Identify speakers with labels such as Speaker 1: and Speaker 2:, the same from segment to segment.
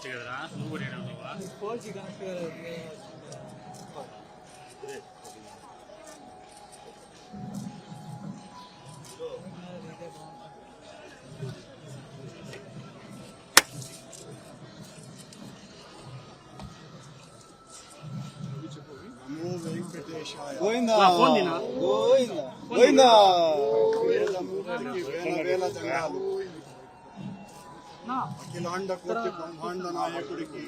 Speaker 1: పోవచ్చు కదరా నువ్వు కూడా
Speaker 2: పోల్చి కనెక్ట్
Speaker 3: గోవిందా గోవిందా గోవిందా వేల జంగాలు అఖిలాండ కోటి బ్రహ్మాండ నాయకుడికి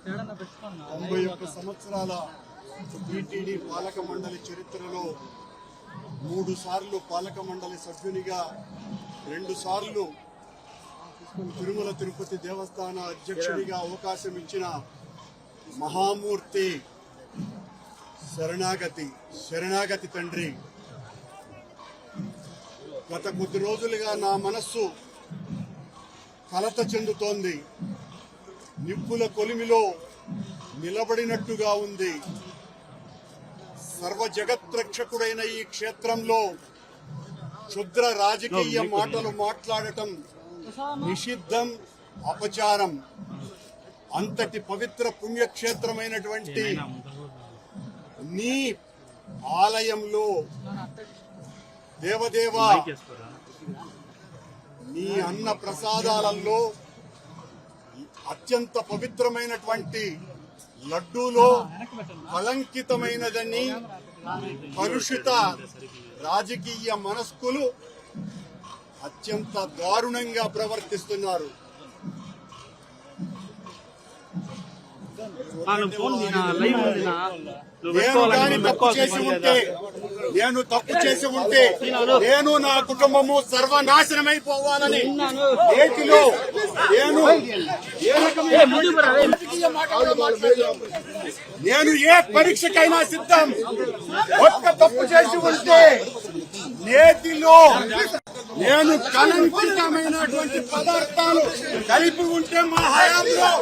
Speaker 3: 91 సంవత్సరాల టీటీడీ పాలక మండలి చరిత్రలో 3 సార్లు పాలక మండలి సభ్యునిగా 2 సార్లు తిరుమల తిరుపతి దేవస్థాన అధ్యక్షుడిగా అవకాశం ఇచ్చిన మహామూర్తి శరణాగతి తండ్రి గత కొద్ది రోజులుగా నా మనస్సు కలత చెందుతోంది. నిప్పుల కొలిమిలో నిలబడినట్టుగా ఉంది. సర్వ జగత్రక్షకుడైన ఈ క్షేత్రంలో క్షుద్ర రాజకీయ మాటలు మాట్లాడటం నిషిద్ధం, అపచారం. అంతటి పవిత్ర పుణ్యక్షేత్రమైనటువంటి నీ ఆలయంలో దేవదేవా నీ అన్న ప్రసాదాలలో అత్యంత పవిత్రమైనటువంటి లడ్డూలో కళంకితమైనదని కలుషిత రాజకీయ మనస్కులు అత్యంత దారుణంగా ప్రవర్తిస్తున్నారు. నేను తప్పు చేసి ఉంటే నేను నా కుటుంబము సర్వనాశనమైపోవాలని నేటిలో నేను ఏ పరీక్షకైనా సిద్ధం. ఒక్క తప్పు చేసి ఉంటే నేటిలో నేను కలంకితమైనటువంటి పదార్థాలు కలిపి ఉంటే మా హయాంలో